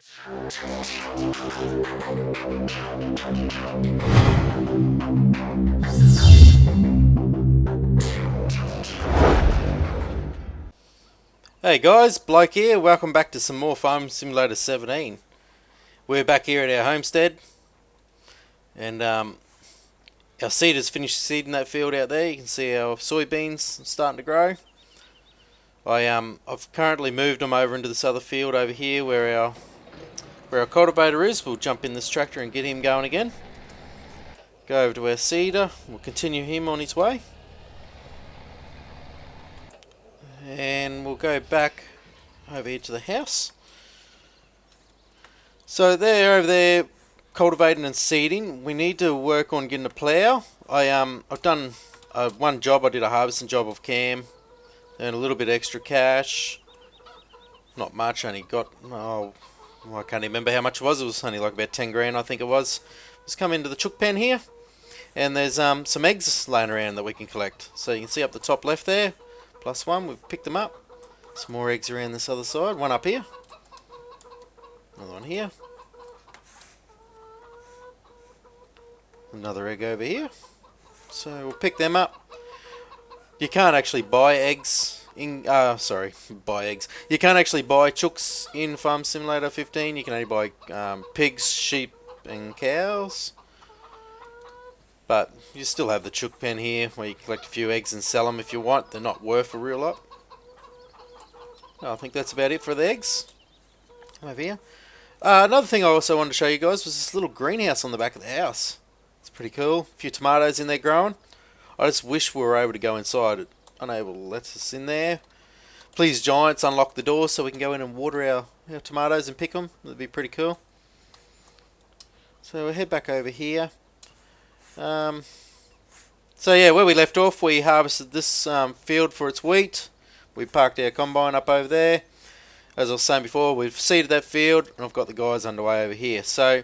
Hey guys, Bloke here. Welcome back to some more Farm Simulator 17. We're back here at our homestead, and our seeders finished seeding that field out there. You can see our soybeans starting to grow. I've currently moved them over into this other field over here where our cultivator is. We'll jump in this tractor and get him going again. Go over to our seeder. We'll continue him on his way, and we'll go back over here to the house. So they're over there cultivating and seeding. We need to work on getting a plow. I've done one job. I did a harvesting job of cam, earned a little bit extra cash. Not much. Only got I can't remember how much it was. It was only like about 10 grand, I think it was. Let's come into the chook pen here, and there's some eggs laying around that we can collect. So you can see up the top left there, +1. We've picked them up. Some more eggs around this other side. One up here. Another one here. Another egg over here. So we'll pick them up. You can't actually buy eggs buy eggs. You can't actually buy chooks in Farm Simulator 15. You can only buy pigs, sheep, and cows. But you still have the chook pen here where you collect a few eggs and sell them if you want. They're not worth a real lot. I think that's about it for the eggs. Come over here. Another thing I also wanted to show you guys was this little greenhouse on the back of the house. It's pretty cool. A few tomatoes in there growing. I just wish we were able to go inside. Unable to let us in there. Please, Giants, unlock the door so we can go in and water our tomatoes and pick them. That'd be pretty cool. So we'll head back over here. So yeah, where we left off, we harvested this field for its wheat. We parked our combine up over there. As I was saying before, we've seeded that field, and I've got the guys underway over here. So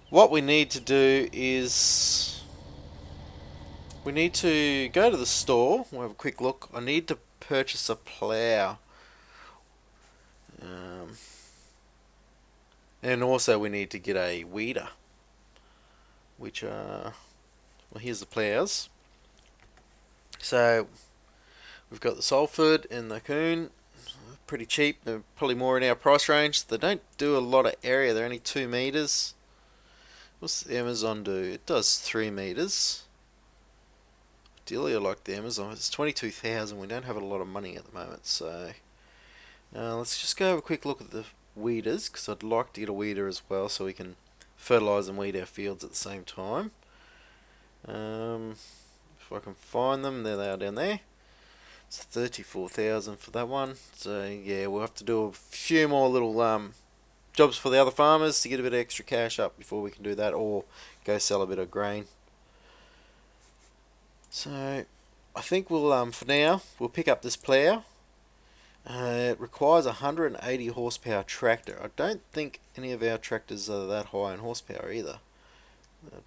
what we need to do is we need to go to the store. We'll have a quick look. I need to purchase a plow. And also we need to get a weeder. Which are... Well, here's the plows. So we've got the Salford and the Coon. Pretty cheap. They're probably more in our price range. They don't do a lot of area. They're only 2 meters. What's the Amazon do? It does 3 meters. Ideally, I like the Amazon. It's 22,000. We don't have a lot of money at the moment, so let's just go have a quick look at the weeders, because I'd like to get a weeder as well, so we can fertilise and weed our fields at the same time. If I can find them, there they are down there. It's 34,000 for that one. So yeah, we'll have to do a few more little jobs for the other farmers to get a bit of extra cash up before we can do that, or go sell a bit of grain. So I think we'll for now we'll pick up this plow. It requires a 180 horsepower tractor. I don't think any of our tractors are that high in horsepower either.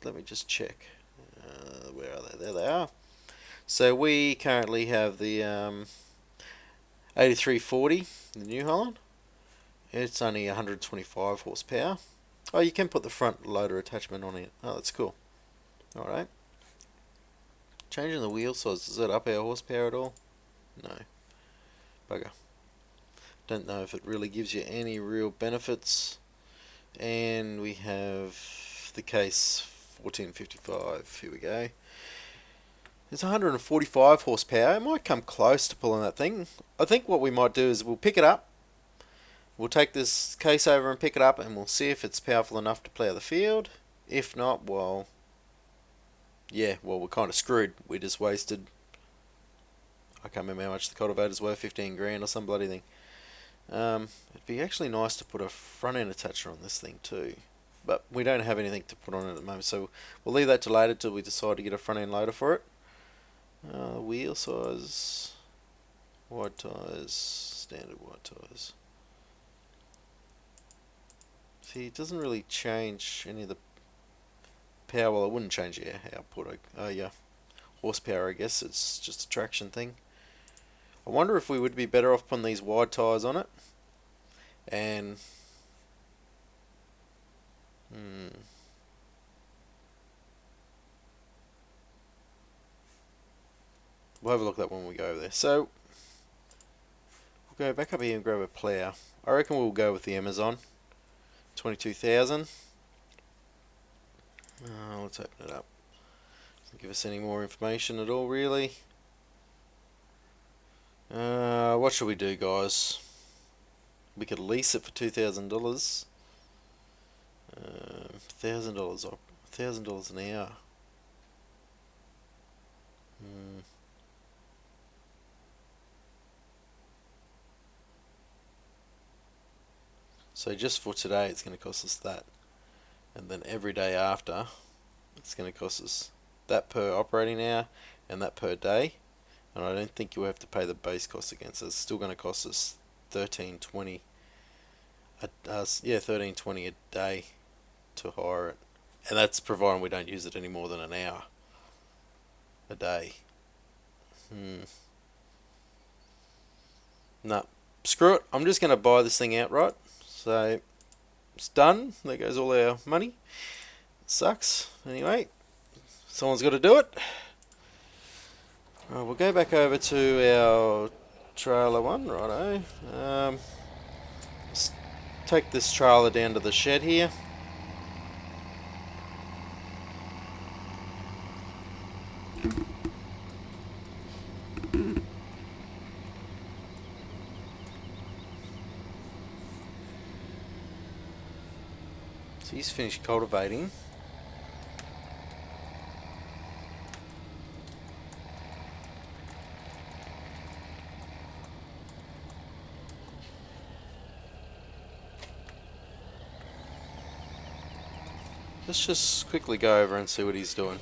Let me just check. Where are they? There they are. So we currently have the 8340, the New Holland. It's only 125 horsepower. Oh, you can put the front loader attachment on it. Oh, that's cool. Alright. Changing the wheel size, does that up our horsepower at all? No. Bugger. Don't know if it really gives you any real benefits. And we have the case 1455. Here we go. It's 145 horsepower. It might come close to pulling that thing. I think what we might do is we'll pick it up. We'll take this case over and pick it up, and we'll see if it's powerful enough to plough the field. If not, well, yeah, well, we're kind of screwed. We just wasted, I can't remember how much the cultivator's worth, 15 grand or some bloody thing. It'd be actually nice to put a front end attacher on this thing too, but we don't have anything to put on it at the moment, so we'll leave that till later till we decide to get a front end loader for it. Wheel size, wide tyres, standard wide tyres. See, it doesn't really change any of the power. Well, it wouldn't change your output. Yeah, horsepower, I guess. It's just a traction thing. I wonder if we would be better off putting these wide tyres on it and We'll have a look at that when we go over there. So, we'll go back up here and grab a plow. I reckon we'll go with the Amazon. 22,000. Let's open it up. Doesn't give us any more information at all, really. What should we do, guys? We could lease it for $2,000. $1,000. $1,000 an hour. So just for today, it's going to cost us that, and then every day after, it's going to cost us that per operating hour and that per day. And I don't think you'll have to pay the base cost again, so it's still going to cost us $13.20. $13.20 a day to hire it, and that's providing we don't use it any more than an hour a day. No, screw it. I'm just going to buy this thing outright. So it's done. There goes all our money. It sucks. Anyway, someone's got to do it. We'll go back over to our trailer one, righto. Let's take this trailer down to the shed here. So he's finished cultivating. Let's just quickly go over and see what he's doing.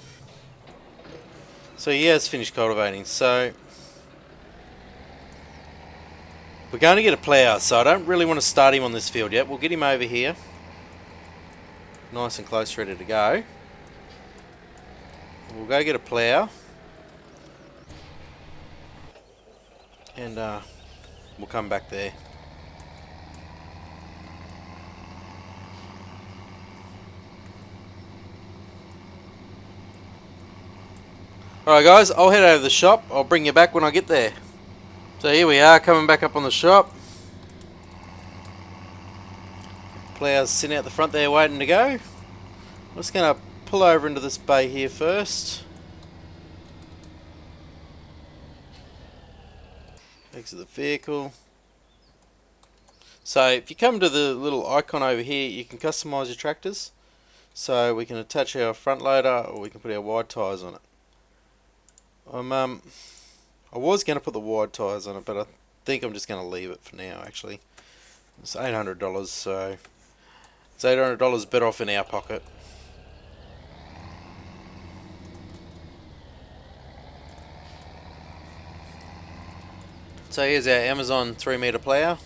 So he has finished cultivating, so we're going to get a plough, so I don't really want to start him on this field yet. We'll get him over here. Nice and close, ready to go. We'll go get a plough. And we'll come back there. Alright guys, I'll head over to the shop. I'll bring you back when I get there. So here we are, coming back up on the shop. Plough's sitting out the front there waiting to go. I'm just going to pull over into this bay here first. Exit the vehicle. So if you come to the little icon over here, you can customise your tractors. So we can attach our front loader, or we can put our wide tyres on it. I was going to put the wide tyres on it, but I think I'm just going to leave it for now, actually. It's $800, so it's $800 better off in our pocket. So here's our Amazon 3-metre plough.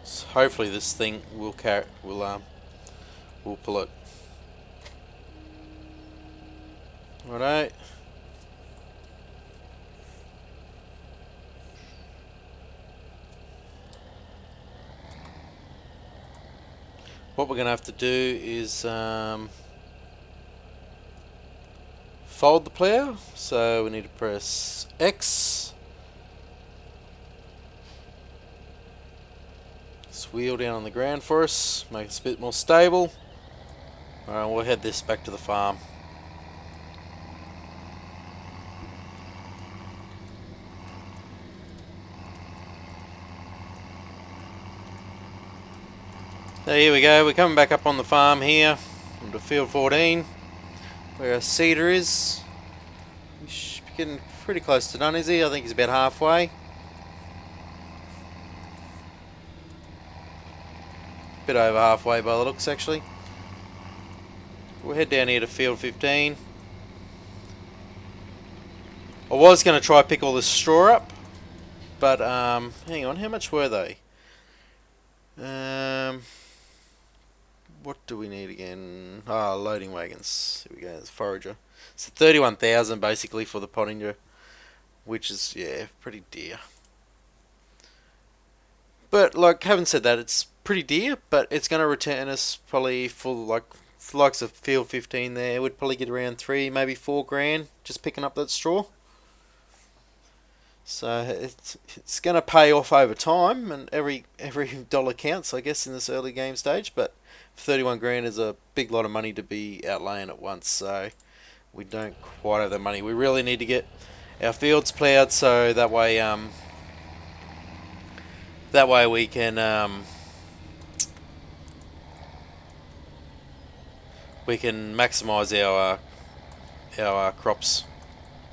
So hopefully this thing will pull it. Alright. What we're going to have to do is fold the plough. So we need to press X. This wheel down on the ground for us, make it a bit more stable. Alright, we'll head this back to the farm. So here we go, we're coming back up on the farm here, into field 14, where our seeder is. We should be getting pretty close to done, is he? I think he's about halfway. Bit over halfway by the looks, actually. We'll head down here to field 15. I was going to try pick all this straw up, but hang on, how much were they? What do we need again? Loading wagons. Here we go, it's forager. So 31,000 basically for the Pottinger, which is, yeah, pretty dear. But like, having said that, it's pretty dear, but it's going to return us probably for like for the likes of Field 15 there, would probably get around 3, maybe 4 grand just picking up that straw. So it's going to pay off over time, and every dollar counts, I guess, in this early game stage. But 31 grand is a big lot of money to be outlaying at once. So we don't quite have the money. We really need to get our fields ploughed, so that way we can maximise our crops.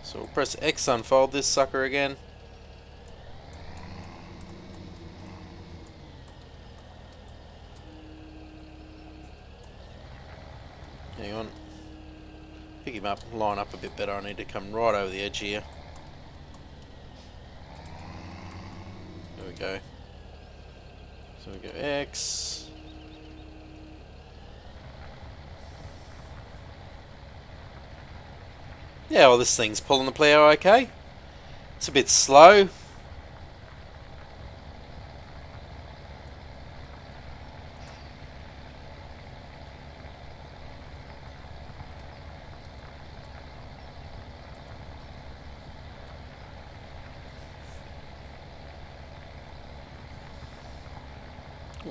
So we'll press X to unfold this sucker again. Hang on. Pick him up, line up a bit better. I need to come right over the edge here. There we go. So we go X. Yeah, well, this thing's pulling the plough okay. It's a bit slow.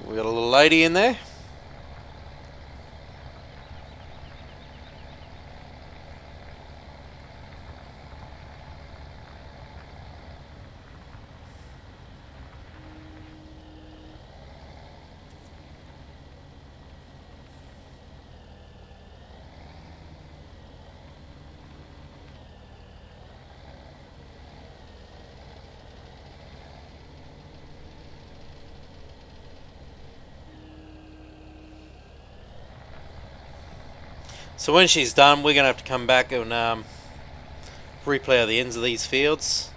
We got a little lady in there. So when she's done, we're going to have to come back and replough the ends of these fields.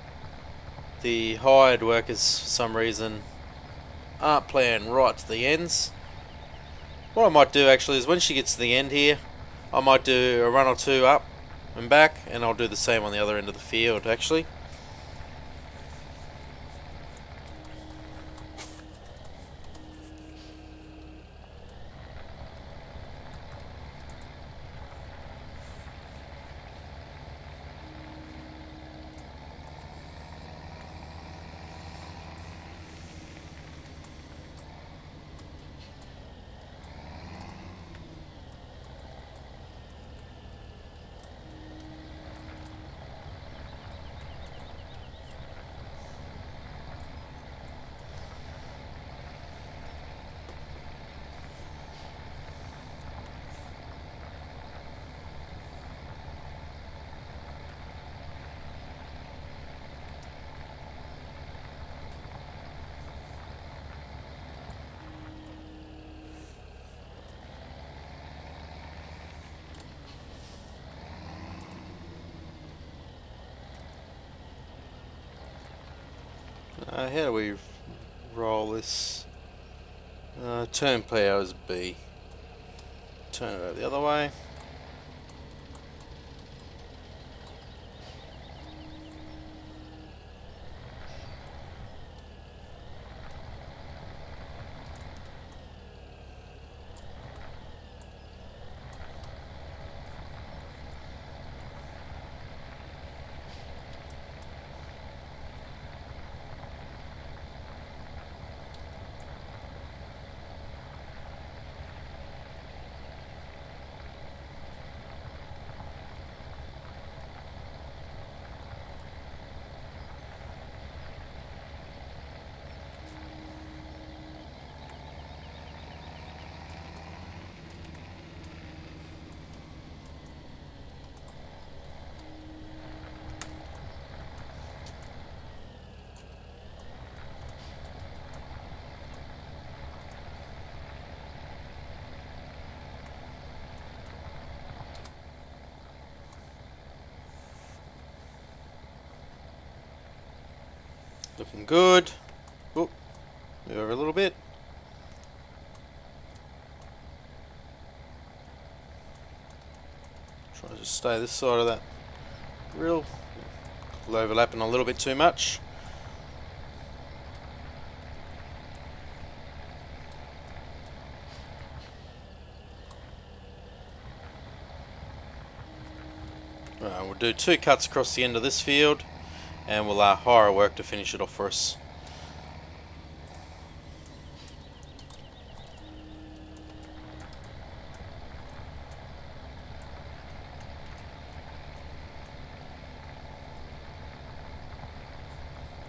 The hired workers, for some reason, aren't ploughing right to the ends. What I might do actually is when she gets to the end here, I might do a run or two up and back, and I'll do the same on the other end of the field actually. How do we roll this? Turn plough is B. Turn it over the other way. Looking good. Oh, move over a little bit. Try to just stay this side of that grill. Overlapping a little bit too much. Right, we'll do 2 cuts across the end of this field, and we'll hire a work to finish it off for us.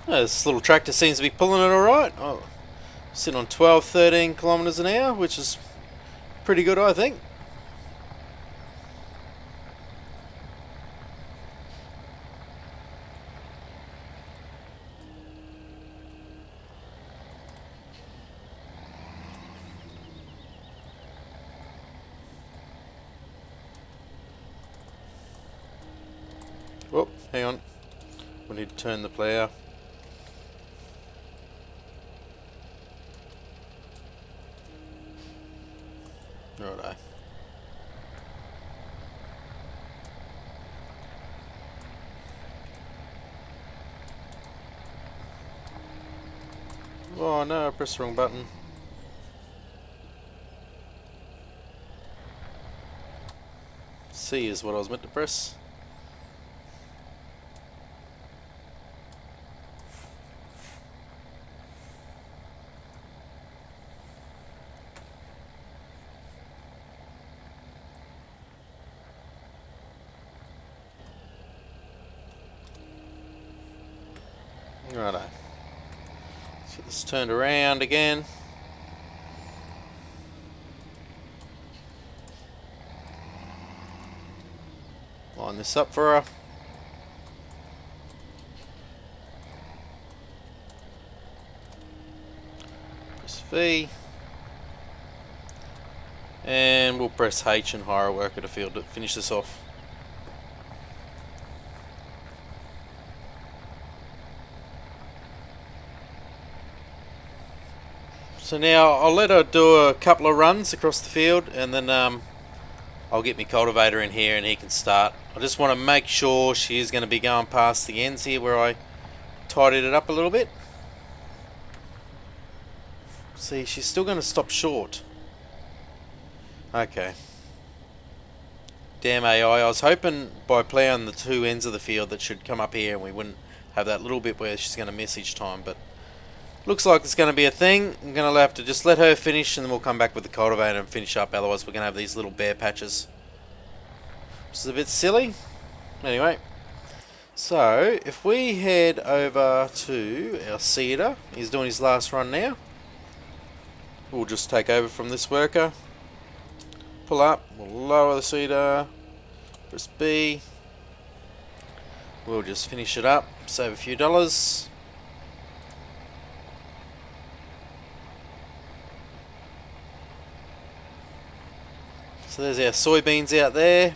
This little tractor seems to be pulling it alright. Oh, sitting on 12, 13 kilometres an hour, which is pretty good, I think. Oh, hang on. We need to turn the plough. Righto. Oh no, I pressed the wrong button. C is what I was meant to press. Righto. Let's get this turned around again. Line this up for her. Press V. And we'll press H and hire a worker to field to finish this off. So now I'll let her do a couple of runs across the field, and then I'll get my cultivator in here and he can start. I just want to make sure she is going to be going past the ends here where I tidied it up a little bit. See, she's still going to stop short. Okay. Damn AI. I was hoping by ploughing the 2 ends of the field that should come up here and we wouldn't have that little bit where she's going to miss each time, but looks like it's going to be a thing. I'm going to have to just let her finish and then we'll come back with the cultivator and finish up. Otherwise we're going to have these little bare patches, which is a bit silly. Anyway, so if we head over to our seeder, he's doing his last run now. We'll just take over from this worker. Pull up, we'll lower the seeder, press B. We'll just finish it up, save a few dollars. So there's our soybeans out there.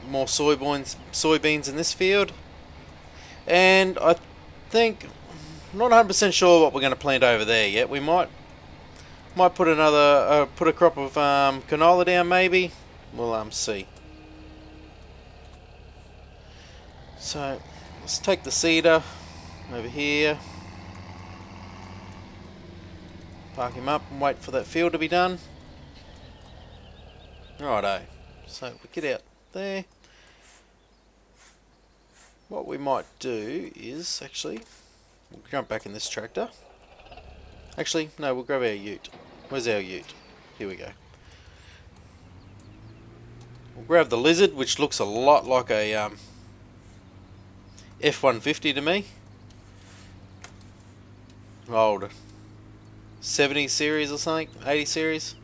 More soybeans in this field. And I think, I'm not 100% sure what we're going to plant over there yet. We might put another, put a crop of canola down maybe. We'll see. So let's take the seeder over here. Park him up and wait for that field to be done. Righto, so we get out there. What we might do is actually, we'll jump back in this tractor. Actually, no, we'll grab our ute. Where's our ute? Here we go. We'll grab the lizard, which looks a lot like a F-150 to me. Old 70 series or something, 80 series.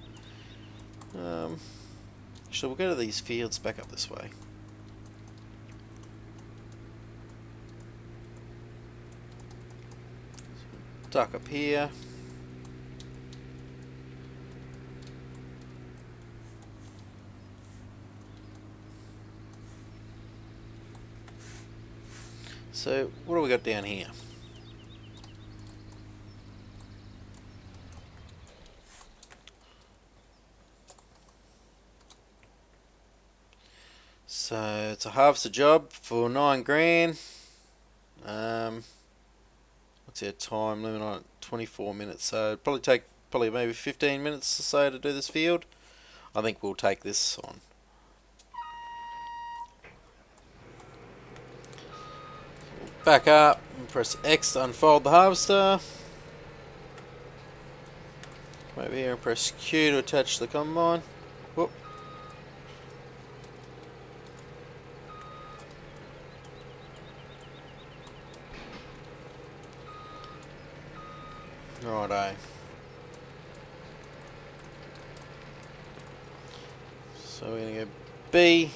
Actually, we'll go to these fields back up this way. Duck up here. So, what do we got down here? So it's a harvester job for 9 grand. What's our time limit on it? 24 minutes. So it'd probably take maybe 15 minutes or so to do this field. I think we'll take this on. Back up and press X to unfold the harvester. Come over here and press Q to attach the combine. Whoop. Righto. So we're going to go B.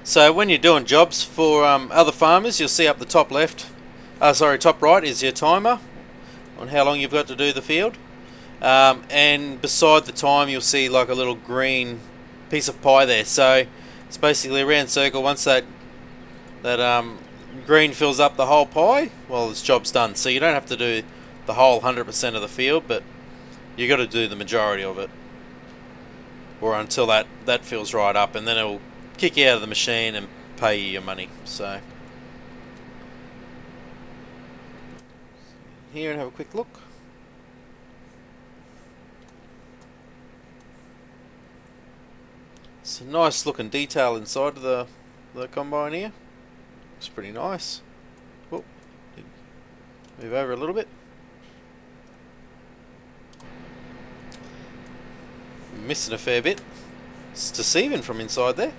So when you're doing jobs for other farmers, you'll see up the top left, top right is your timer on how long you've got to do the field. And beside the time you'll see like a little green piece of pie there. So it's basically a round circle. Once that green fills up the whole pie, well, this job's done. So you don't have to do the whole 100% of the field, but you got to do the majority of it, or until that fills right up, and then it'll kick you out of the machine and pay you your money. So here and have a quick look. It's a nice looking detail inside of the combine here. It's pretty nice. Whoop. Move over a little bit. Missing a fair bit. It's deceiving from inside there.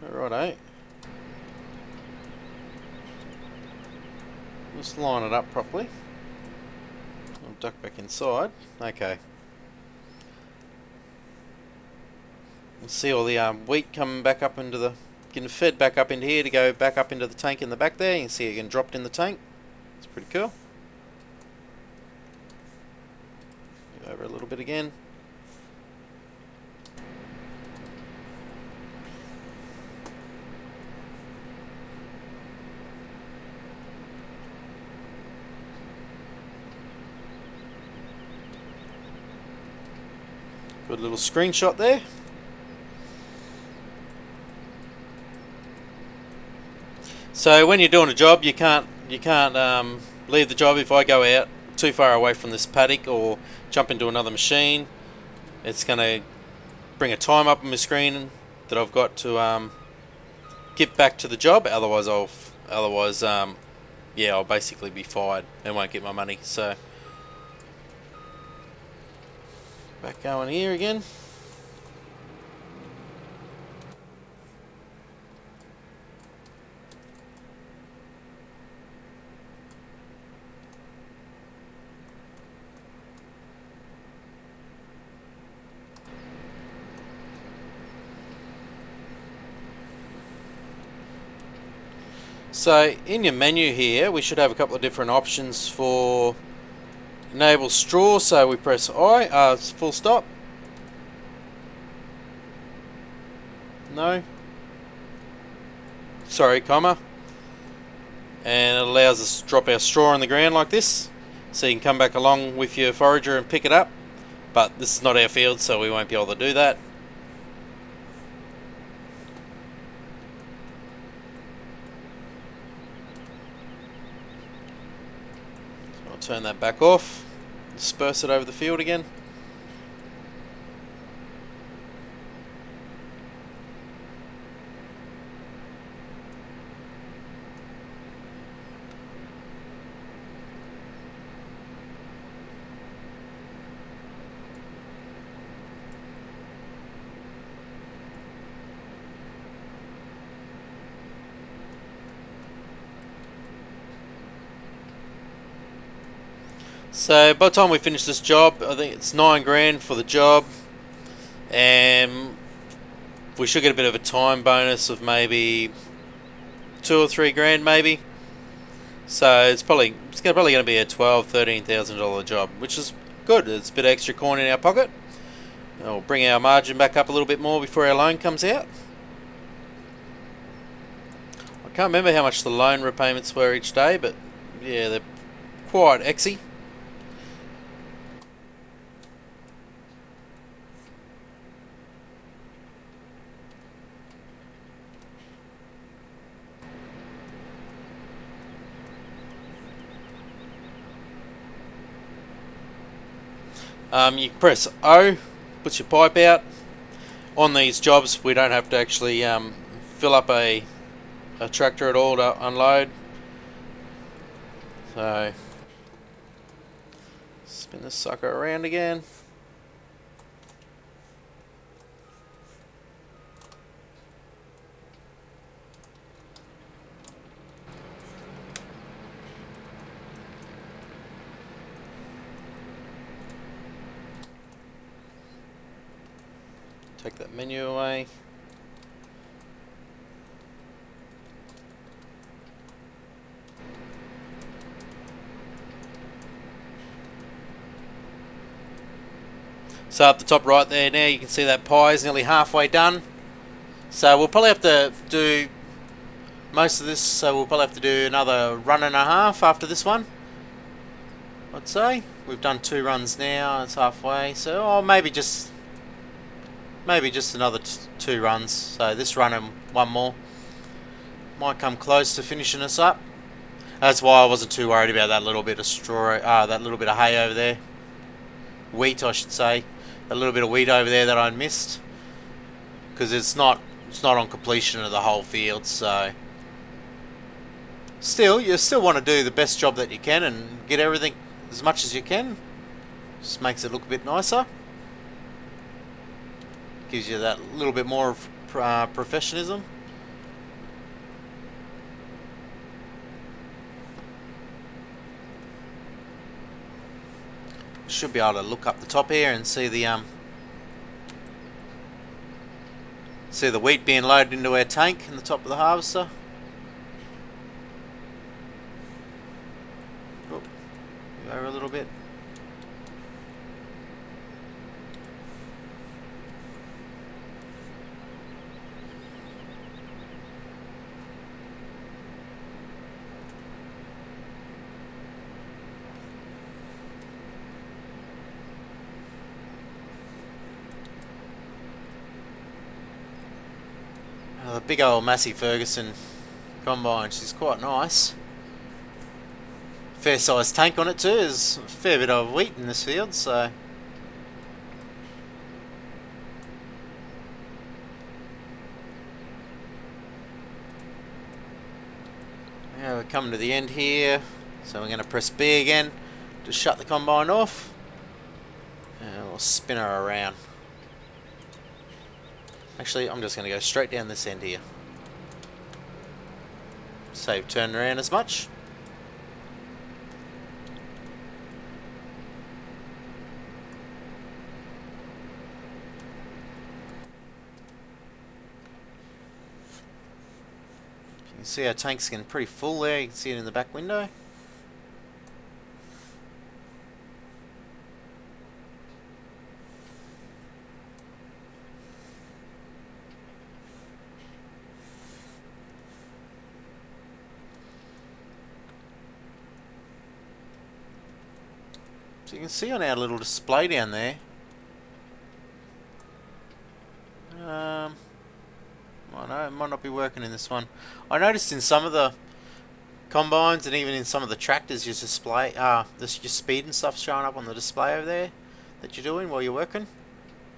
Righto. Just line it up properly. I'll duck back inside. Okay. You see all the wheat coming back up into the, getting fed back up into here to go back up into the tank in the back there. You can see it getting dropped in the tank. It's pretty cool. Move over a little bit again. Good little screenshot there. So when you're doing a job, you can't leave the job. If I go out too far away from this paddock or jump into another machine, it's going to bring a time up on my screen that I've got to get back to the job. Otherwise, I'll basically be fired and won't get my money. So back going here again. So in your menu here, we should have a couple of different options for enable straw. So we press I, full stop. No. Sorry, comma. And it allows us to drop our straw on the ground like this. So you can come back along with your forager and pick it up. But this is not our field, so we won't be able to do that. Turn that back off, disperse it over the field again. So by the time we finish this job, I think it's $9 grand for the job, and we should get a bit of a time bonus of maybe $2 or $3 grand maybe. So it's probably going to be a $12,000-13,000 job, which is good. It's a bit of extra coin in our pocket. It'll bring our margin back up a little bit more before our loan comes out. I can't remember how much the loan repayments were each day, but yeah, they're quite exy. You press O, puts your pipe out. On these jobs, we don't have to actually fill up a tractor at all to unload. So, spin this sucker around again. Take that menu away. So up the top right there now you can see that pie is nearly halfway done. So we'll probably have to do most of this, so we'll probably have to do another run and a half after this one, I'd say. We've done 2 runs now, it's halfway, so maybe just another 2 runs. So this run and one more might come close to finishing us up. That's why I wasn't too worried about that little bit of straw, that little bit of hay over there. Wheat, I should say. A little bit of wheat over there that I missed, because it's not on completion of the whole field. So still, you still want to do the best job that you can and get everything as much as you can. Just makes it look a bit nicer. Gives you that little bit more of professionalism. Should be able to look up the top here and see the wheat being loaded into our tank in the top of the harvester. Oh, over a little bit. The big old Massey Ferguson combine, she's quite nice. Fair sized tank on it too, there's a fair bit of wheat in this field, so yeah, we're coming to the end here, so we're going to press B again to shut the combine off, and we'll spin her around. Actually, I'm just going to go straight down this end here. Save turning around as much. You can see our tank's getting pretty full there. You can see it in the back window. So you can see on our little display down there, I know it might not be working in this one. I noticed in some of the combines and even in some of the tractors, your display, your speed and stuff showing up on the display over there that you're doing while you're working.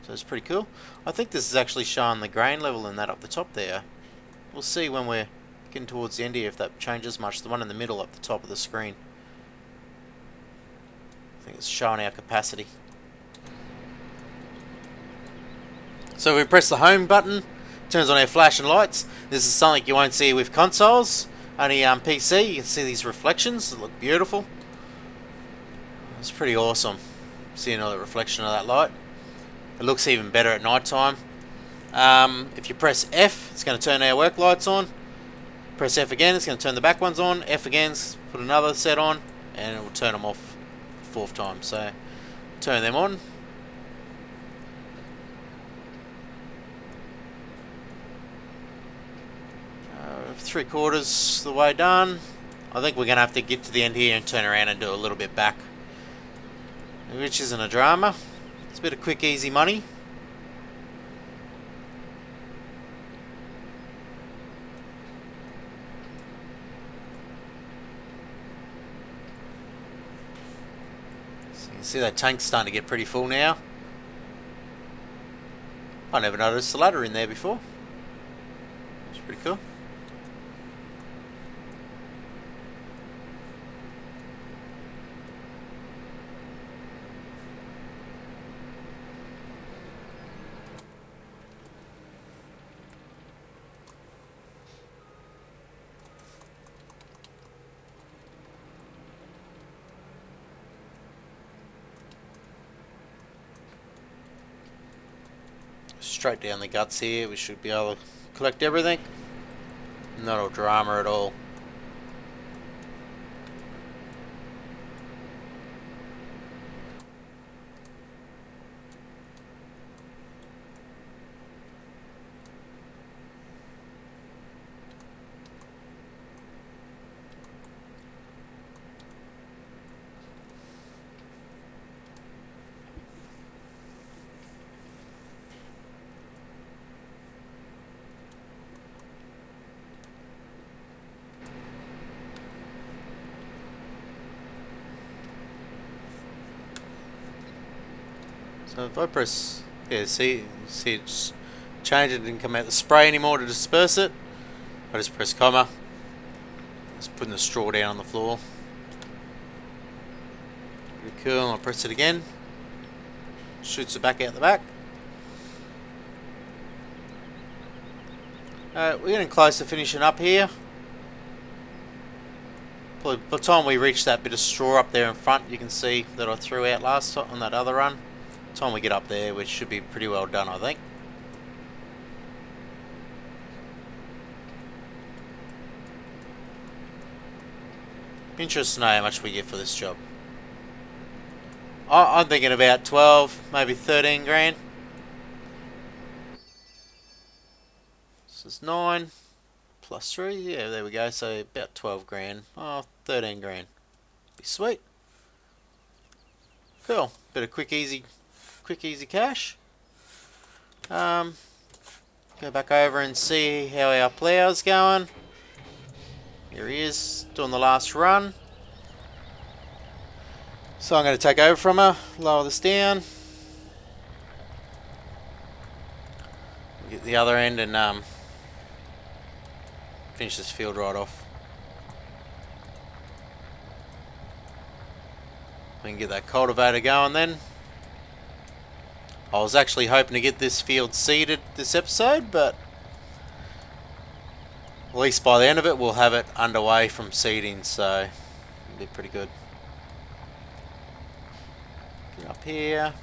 So it's pretty cool. I think this is actually showing the grain level in that up the top there. We'll see when we're getting towards the end here if that changes much. The one in the middle up the top of the screen, I think it's showing our capacity. So we press the home button, turns on our flashing lights. This is something you won't see with consoles, only PC. You can see these reflections, they look beautiful. It's pretty awesome seeing all the reflection of that light. It looks even better at night time. If you press F, it's going to turn our work lights on. Press F again, it's going to turn the back ones on. F again, put another set on, and it will turn them off 4th time. So turn them on. Three quarters the way done. I think we're going to have to get to the end here and turn around and do a little bit back. Which isn't a drama. It's a bit of quick, easy money. So you can see that tank's starting to get pretty full now. I never noticed the ladder in there before. It's pretty cool. Straight down the guts here, we should be able to collect everything. Not a drama at all. So if I press, yeah, see it's changed, it didn't come out the spray anymore to disperse it. I just press comma. Just putting the straw down on the floor. Pretty cool. I'll press it again. Shoots it back out the back. We're getting close to finishing up here. By the time we reach that bit of straw up there in front, you can see that I threw out last time on that other run. By the time we get up there, we should be pretty well done, I think. Interested to know how much we get for this job. I'm thinking about 12, maybe 13 grand. This is 9 plus 3. Yeah, there we go. So about 12 grand. Oh, 13 grand. Be sweet. Cool. Bit of quick, easy cash. Go back over and see how our plow's going. Here he is, doing the last run. So I'm going to take over from her, lower this down. Get the other end and finish this field right off. We can get that cultivator going then. I was actually hoping to get this field seeded this episode, but at least by the end of it we'll have it underway from seeding, so it'll be pretty good. Get up here.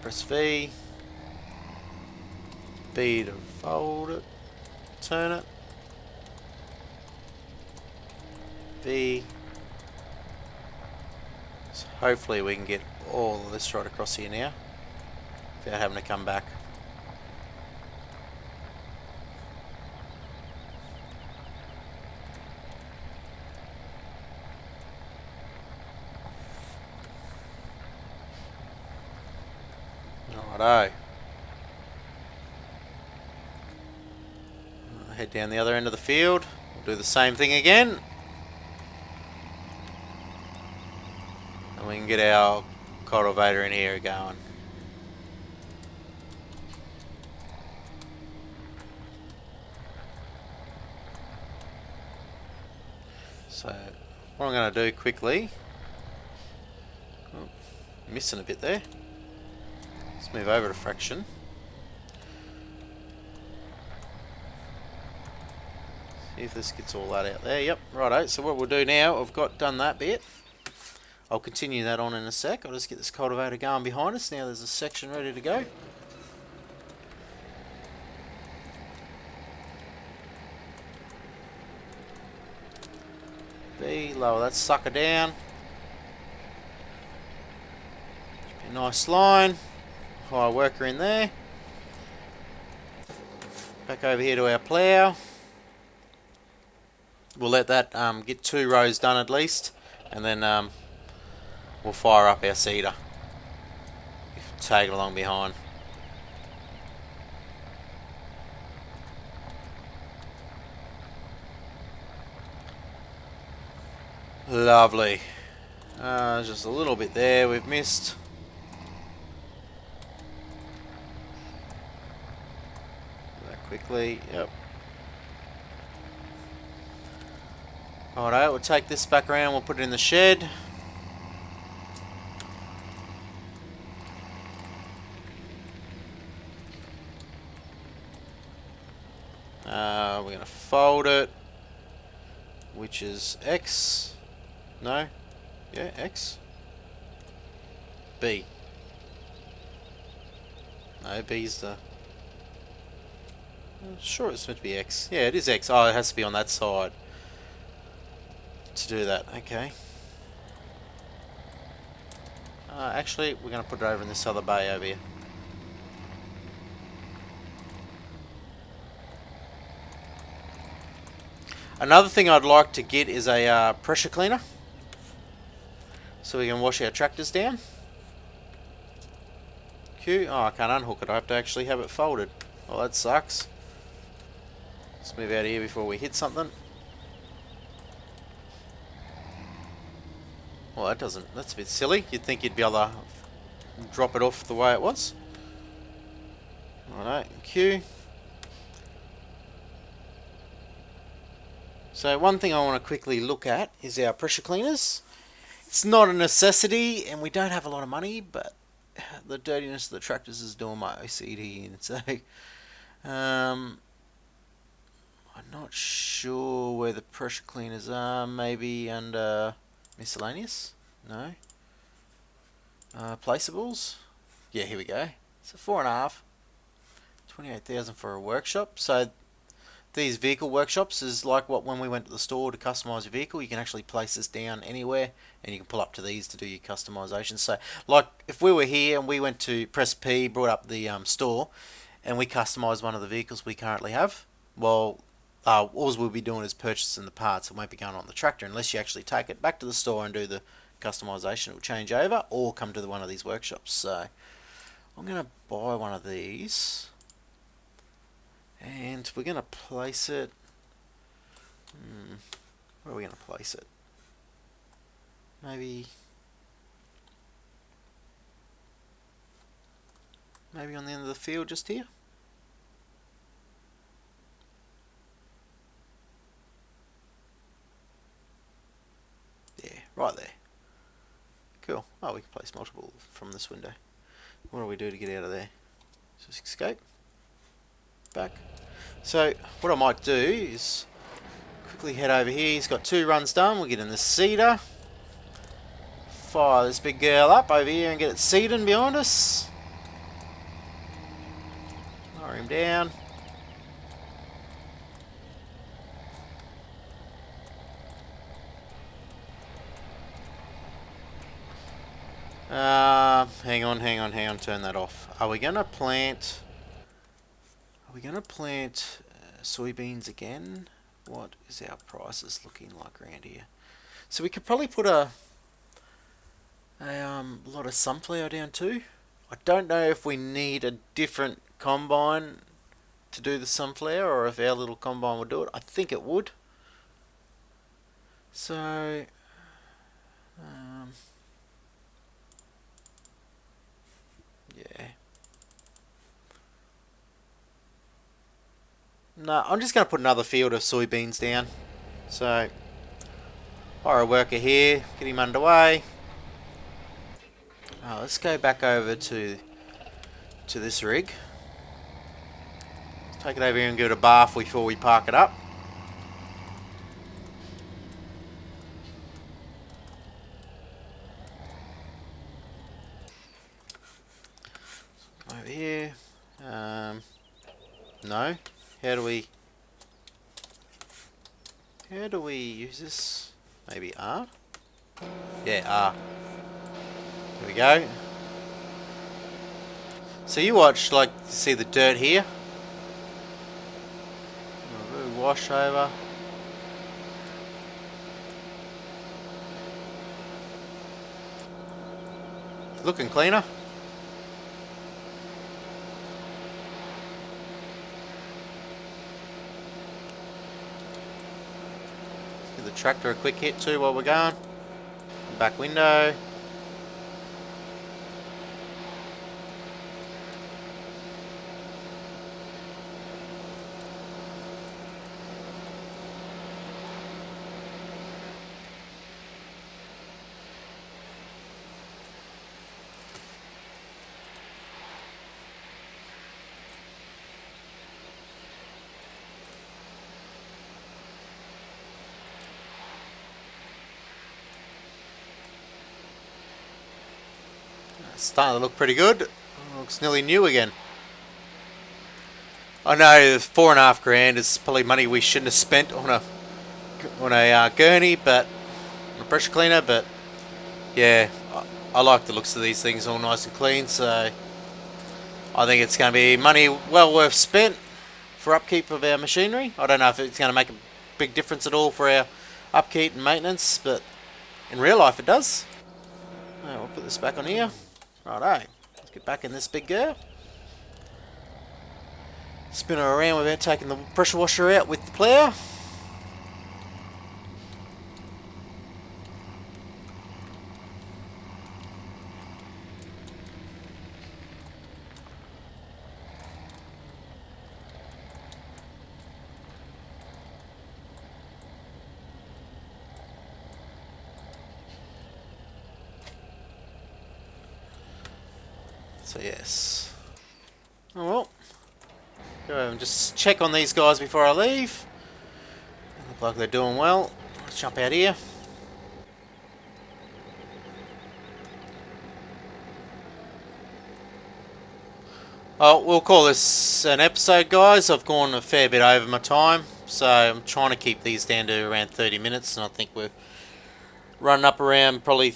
Press V. B to fold it. Turn it. V. So hopefully we can get all of this right across here now without having to come back. Righto. I'll head down the other end of the field. We'll do the same thing again. And we can get our cultivator in here going. So what I'm going to do quickly, missing a bit there. Let's move over to fraction. See if this gets all that out there. Yep, righto. So what we'll do now, I've done that bit. I'll continue that on in a sec. I'll just get this cultivator going behind us. Now there's a section ready to go. B, lower that sucker down. Should be a nice line. Hire worker in there. Back over here to our plough. we'll let that get 2 rows done at least, and then we'll fire up our seeder. Tag it along behind. Lovely. Just a little bit there we've missed. Do that quickly. Yep. Alright, we'll take this back around. We'll put it in the shed. We're going to fold it, which is X. No? Yeah, X. B. No, B's the... I'm sure it's meant to be X. Yeah, it is X. Oh, it has to be on that side to do that. Okay. Actually, we're going to put it over in this other bay over here. Another thing I'd like to get is a pressure cleaner, so we can wash our tractors down. Q. Oh, I can't unhook it. I have to actually have it folded. Well, that sucks. Let's move out of here before we hit something. Well, that doesn't... That's a bit silly. You'd think you'd be able to drop it off the way it was. Alright, Q. So one thing I want to quickly look at is our pressure cleaners. It's not a necessity, and we don't have a lot of money, but the dirtiness of the tractors is doing my OCD in. So, I'm not sure where the pressure cleaners are. Maybe under miscellaneous? No. Placeables? Yeah, here we go. So 4.5. 28,000 for a workshop. So these vehicle workshops is like what when we went to the store to customize your vehicle, you can actually place this down anywhere and you can pull up to these to do your customization. So like if we were here and we went to press P, brought up the store, and we customized one of the vehicles we currently have, well, all we'll be doing is purchasing the parts. It won't be going on the tractor unless you actually take it back to the store and do the customization. It will change over or come to one of these workshops. So I'm going to buy one of these. And we're going to place it... where are we going to place it? Maybe on the end of the field just here? Yeah, right there. Cool. Oh, we can place multiple from this window. What do we do to get out of there? Just escape. Back. So what I might do is quickly head over here. He's got 2 runs done. We'll get in the seeder. Fire this big girl up over here and get it seeding behind us. Lower him down. Hang on, turn that off. Are we gonna plant soybeans again? What is our prices looking like around here? So we could probably put a lot of sunflower down too. I don't know if we need a different combine to do the sunflower or if our little combine would do it. I think it would. So yeah. No, I'm just going to put another field of soybeans down. So, hire a worker here, get him underway. Let's go back over to this rig. Let's take it over here and give it a bath before we park it up. Over here. No. How do we use this? Maybe R? Yeah, R. There we go. So you watch, like, see the dirt here? A little wash over. Looking cleaner. Give the tractor a quick hit too while we're going. Back window. It's starting to look pretty good. Looks nearly new again. I know $4.5 grand is probably money we shouldn't have spent on a gurney, but on a pressure cleaner. But yeah, I like the looks of these things, all nice and clean. So I think it's going to be money well worth spent for upkeep of our machinery. I don't know if it's going to make a big difference at all for our upkeep and maintenance, but in real life it does. We'll put this back on here. Righto, let's get back in this big girl. Spin her around without taking the pressure washer out with the plough. So yes. Oh well. Go and just check on these guys before I leave. They look like they're doing well. Let's jump out here. Oh, we'll call this an episode, guys. I've gone a fair bit over my time, so I'm trying to keep these down to around 30 minutes, and I think we're running up around probably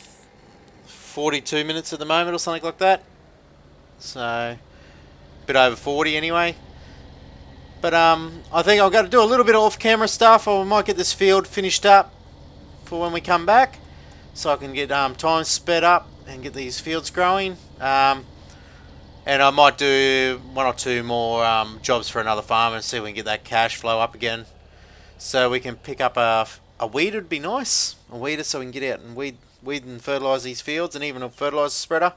42 minutes at the moment or something like that. So, a bit over 40 anyway. But I think I've got to do a little bit of off-camera stuff. I might get this field finished up for when we come back, so I can get time sped up and get these fields growing. And I might do one or two more jobs for another farm and see if we can get that cash flow up again. So we can pick up a weeder would be nice. A weeder so we can get out and weed and fertilise these fields, and even a fertiliser spreader.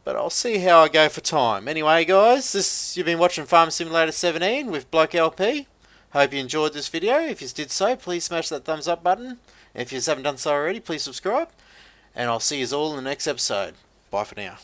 But I'll see how I go for time. Anyway, guys, you've been watching Farm Simulator 17 with Bloke LP. Hope you enjoyed this video. If you did so, please smash that thumbs up button. If you haven't done so already, please subscribe. And I'll see you all in the next episode. Bye for now.